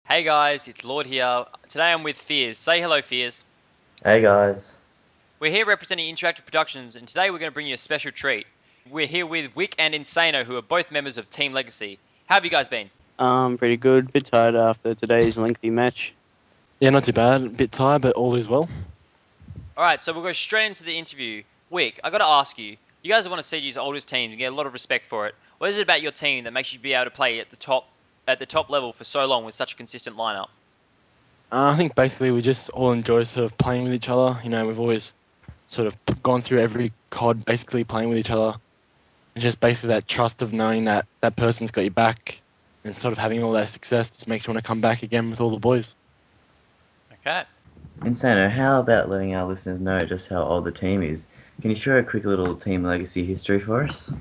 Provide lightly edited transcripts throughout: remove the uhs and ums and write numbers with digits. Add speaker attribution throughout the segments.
Speaker 1: Hey guys, it's Lord here. Today I'm with Fears. Say hello, Fears.
Speaker 2: Hey guys.
Speaker 1: We're here representing Interactive Productions, and today we're going to bring you a special treat. We're here with Whick and Insano, who are both members of Team Legacy. How have you guys been?
Speaker 3: Pretty good. Bit tired after today's lengthy match.
Speaker 4: Yeah, not too bad. A bit tired, but all is well.
Speaker 1: Alright, so we'll go straight into the interview. Whick, I gotta ask you, you guys are one of CG's oldest teams and get a lot of respect for it. What is it about your team that makes you be able to play at the top level for so long with such a consistent lineup?
Speaker 4: I think basically we just all enjoy sort of playing with each other. We've always sort of gone through every COD basically playing with each other. And just basically that trust of knowing that that person's got your back and sort of having all that success just makes you want to come back again with all the boys.
Speaker 1: Okay.
Speaker 2: Insano, how about letting our listeners know just how old the team is? Can you share a quick little team legacy history for us?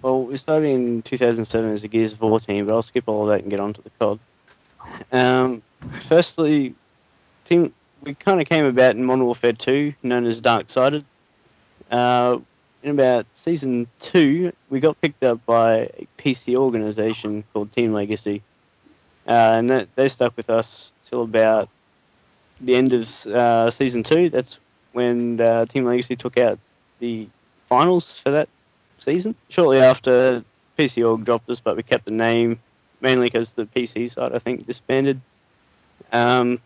Speaker 3: Well, we started in 2007 as a Gears of War team, but I'll skip all of that and get on to the COD. Firstly, team we kind of came about in Modern Warfare 2, known as Dark-Sided. In about Season 2, we got picked up by a PC organization called Team Legacy. And they stuck with us till about the end of Season 2. That's when Team Legacy took out the finals for that season. Shortly after, PC Org dropped us, but we kept the name, mainly because the PC side, I think, disbanded. So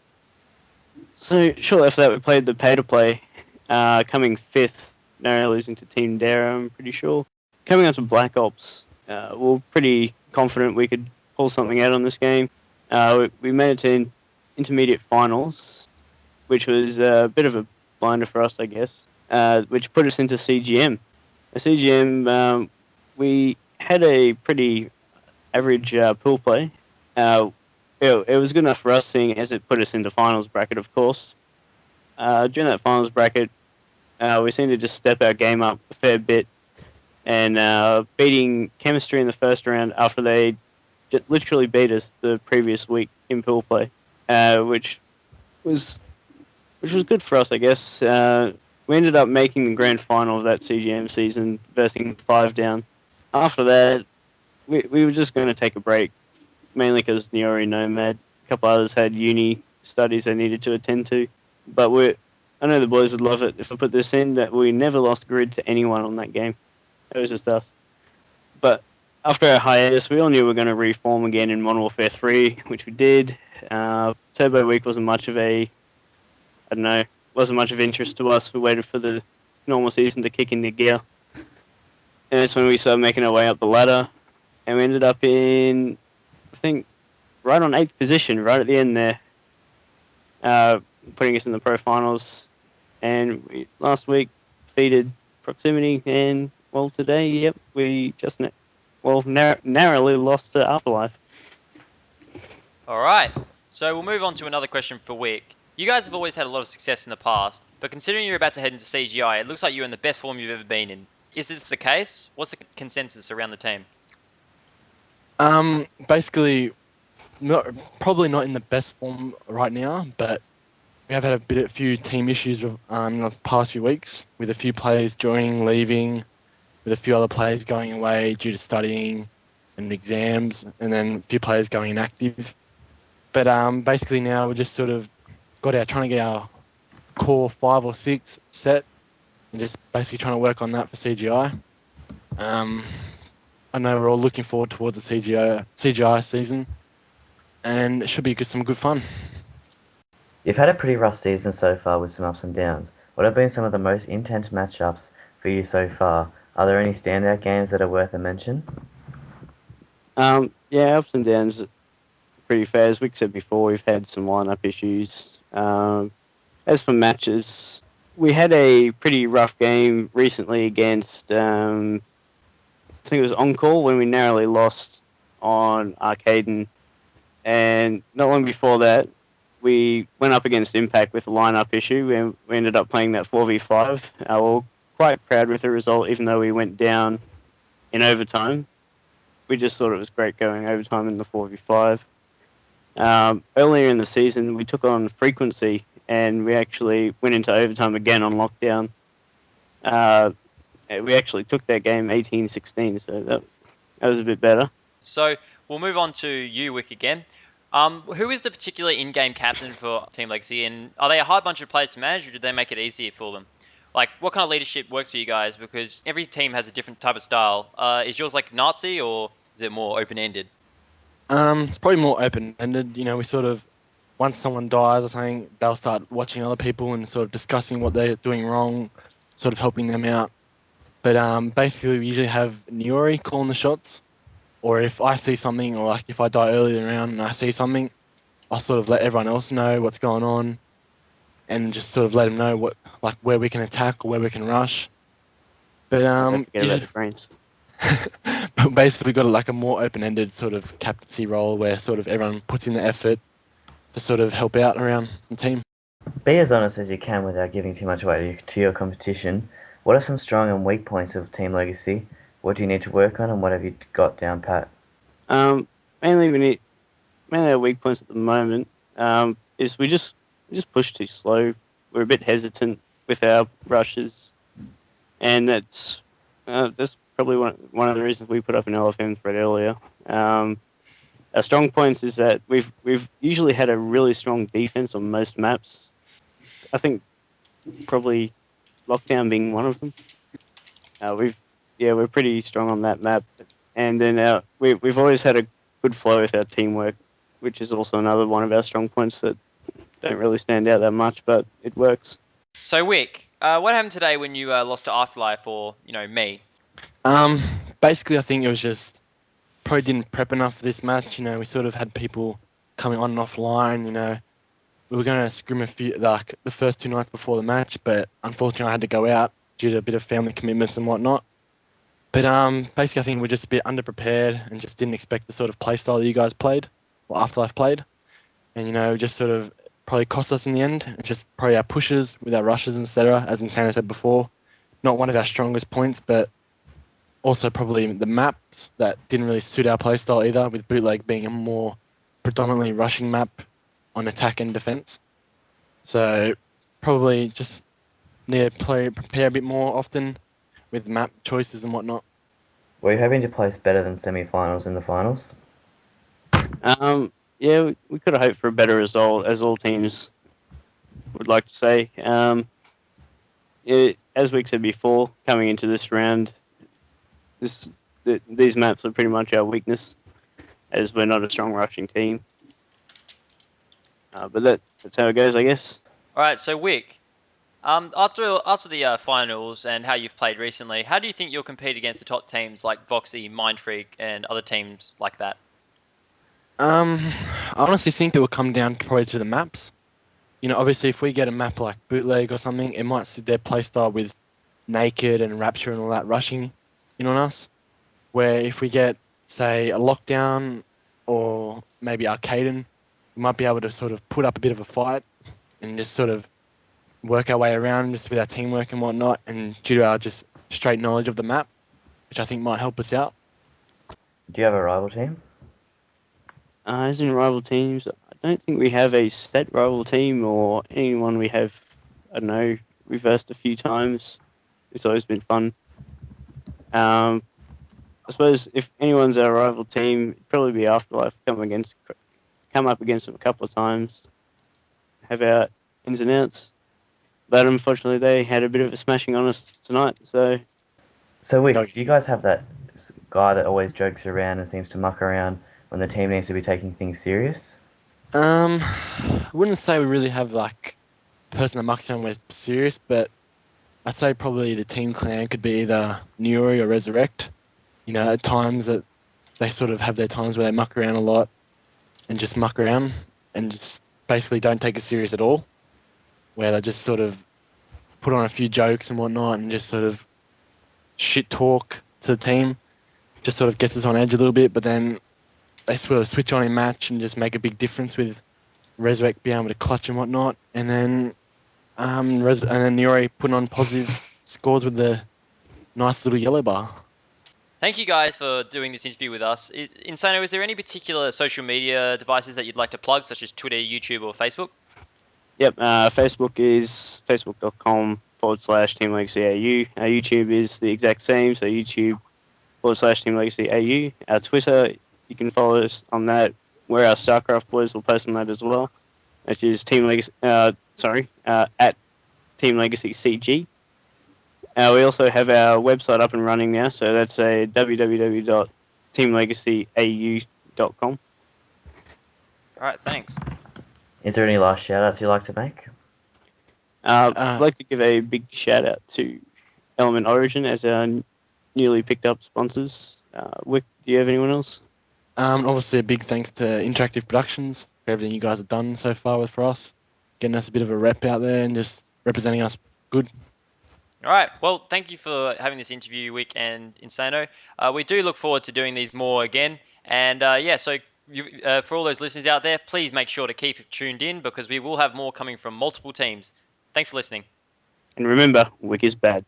Speaker 3: shortly after that, we played the pay-to-play, coming 5th, narrowly losing to Team Dara, I'm pretty sure. Coming on to Black Ops, we were pretty confident we could pull something out on this game. We made it to intermediate finals, which was a bit of a blinder for us, I guess, which put us into CGM. At CGM, we had a pretty average pool play. It was good enough for us, seeing as it put us into finals bracket, of course. During that finals bracket, we seemed to just step our game up a fair bit, and beating Chemistry in the first round after they literally beat us the previous week in pool play, which was good for us, I guess. We ended up making the grand final of that CGM season, versing 5 down. After that, we were just going to take a break, mainly because Niori Nomad, a couple others had uni studies they needed to attend to. But I know the boys would love it if I put this in, that we never lost grid to anyone on that game. It was just us. But after our hiatus, we all knew we were going to reform again in Modern Warfare 3, which we did. Turbo Week wasn't much of I don't know, wasn't much of interest to us. We waited for the normal season to kick into gear. And that's when we started making our way up the ladder. And we ended up in, I think, right on 8th position, right at the end there, putting us in the pro finals. And last week defeated Proximity, and well, today, yep, we just narrowly lost to Afterlife.
Speaker 1: Alright, so we'll move on to another question for Wick. You guys have always had a lot of success in the past, but considering you're about to head into CGI, it looks like you're in the best form you've ever been in. Is this the case? What's the consensus around the team?
Speaker 4: Basically, probably not in the best form right now, but we have had a few team issues in the past few weeks with a few players joining, leaving, with a few other players going away due to studying and exams, and then a few players going inactive. But basically now we're just sort of trying to get our core 5 or 6 set, and just basically trying to work on that for CGI. I know we're all looking forward towards the CGI season, and it should be some good fun.
Speaker 2: You've had a pretty rough season so far with some ups and downs. What have been some of the most intense matchups for you so far? Are there any standout games that are worth a mention?
Speaker 3: Yeah, ups and downs, pretty fair. As we said before, we've had some lineup issues. As for matches, we had a pretty rough game recently against, I think it was On-Call, when we narrowly lost on Arcaden. And not long before that, we went up against Impact with a lineup issue, and we ended up playing that 4v5. We were quite proud with the result, even though we went down in overtime. We just thought it was great going overtime in the 4v5. Earlier in the season, we took on Frequency, and we actually went into overtime again on lockdown. We actually took that game 18-16, so that was a bit better.
Speaker 1: So we'll move on to you, Wick, again. Who is the particular in-game captain for Team Legacy, and are they a hard bunch of players to manage, or do they make it easier for them? Like, what kind of leadership works for you guys? Because every team has a different type of style. Is yours like Nazi, or is it more open-ended?
Speaker 4: It's probably more open-ended. You know, we sort of once someone dies or something, they'll start watching other people and sort of discussing what they're doing wrong, sort of helping them out. But basically, we usually have Niori calling the shots, or if I see something, or like if I die early in the round and I see something, I'll sort of let everyone else know what's going on, and just sort of let them know what like where we can attack or where we can rush. But
Speaker 3: Don't forget about
Speaker 4: usually,
Speaker 3: the brains.
Speaker 4: but basically, we've got like a more open-ended sort of captaincy role where sort of everyone puts in the effort to sort of help out around the team.
Speaker 2: Be as honest as you can without giving too much away to your competition. What are some strong and weak points of Team Legacy? What do you need to work on, and what have you got down pat?
Speaker 3: Um, mainly our weak points at the moment is we just push too slow. We're a bit hesitant with our rushes, and that's probably one of the reasons we put up an LFM thread earlier. Our strong points is that we've usually had a really strong defense on most maps. I think probably lockdown being one of them. We're pretty strong on that map, and then we've always had a good flow with our teamwork, which is also another one of our strong points that don't really stand out that much, but it works.
Speaker 1: So, Wick, what happened today when you lost to Afterlife or, me?
Speaker 4: Um, Basically, I think it was just probably didn't prep enough for this match. You know, we sort of had people coming on and offline. You know, we were going to scrim a few like the first 2 nights before the match, but unfortunately, I had to go out due to a bit of family commitments and whatnot. But basically, I think we're just a bit underprepared and just didn't expect the sort of play style that you guys played or Afterlife played, and you know, just sort of probably cost us in the end. And just probably our pushes with our rushes, etc. As Insano said before, not one of our strongest points, but also probably the maps that didn't really suit our playstyle either, with bootleg being a more predominantly rushing map on attack and defense. So probably just need to prepare a bit more often with map choices and whatnot.
Speaker 2: Were you hoping to place better than semi-finals in the finals?
Speaker 3: We could have hoped for a better result, as all teams would like to say. As we said before, coming into this round, these maps are pretty much our weakness, as we're not a strong rushing team. But that's how it goes, I guess.
Speaker 1: All right, so Wick, after the finals and how you've played recently, how do you think you'll compete against the top teams like Voxy, Mindfreak, and other teams like that?
Speaker 4: I honestly think it will come down probably to the maps. You know, obviously, if we get a map like Bootleg or something, it might suit their playstyle with Naked and Rapture and all that rushing in on us. Where if we get, say, a Lockdown or maybe Arcaden, we might be able to sort of put up a bit of a fight and just sort of work our way around just with our teamwork and whatnot, and due to our just straight knowledge of the map, which I think might help us out.
Speaker 2: Do you have a rival team?
Speaker 3: As in rival teams, I don't think we have a set rival team or anyone we have. I don't know. We've versed a few times. It's always been fun. I suppose if anyone's our rival team, it'd probably be Afterlife. Come up against them a couple of times. Have our ins and outs. But unfortunately, they had a bit of a smashing on us tonight. So
Speaker 2: So, Wick, do you guys have that guy that always jokes around and seems to muck around when the team needs to be taking things serious?
Speaker 4: I wouldn't say we really have like a person that mucks around with serious, but I'd say probably the team clan could be either Nuri or Resurrect. You know, at times that they sort of have their times where they muck around a lot and just muck around and just basically don't take it serious at all, where they just sort of put on a few jokes and whatnot and just sort of shit talk to the team, just sort of gets us on edge a little bit, but then they sort of switch on in match and just make a big difference with Resurrect being able to clutch and whatnot, and then and then Nuri putting on positive scores with the nice little yellow bar.
Speaker 1: Thank you guys for doing this interview with us. Insano, is there any particular social media devices that you'd like to plug, such as Twitter, YouTube, or Facebook?
Speaker 3: Yep. Facebook is facebook.com/Team Legacy AU. Our YouTube is the exact same. So YouTube /Team Legacy AU. Our Twitter, you can follow us on that where our StarCraft boys will post on that as well, which is Team Legacy. At Team Legacy CG. We also have our website up and running now, so that's a www.teamlegacyau.com.
Speaker 1: All right, thanks.
Speaker 2: Is there any last shout outs you'd like to make?
Speaker 3: I'd like to give a big shout out to Element Origin as our newly picked up sponsors. Wick, do you have anyone else?
Speaker 4: Obviously, a big thanks to Interactive Productions for everything you guys have done so far for us, getting us a bit of a rep out there and just representing us good.
Speaker 1: All right. Well, thank you for having this interview, Wick and Insano. We do look forward to doing these more again. And so for all those listeners out there, please make sure to keep tuned in because we will have more coming from multiple teams. Thanks for listening.
Speaker 3: And remember, Wick is bad.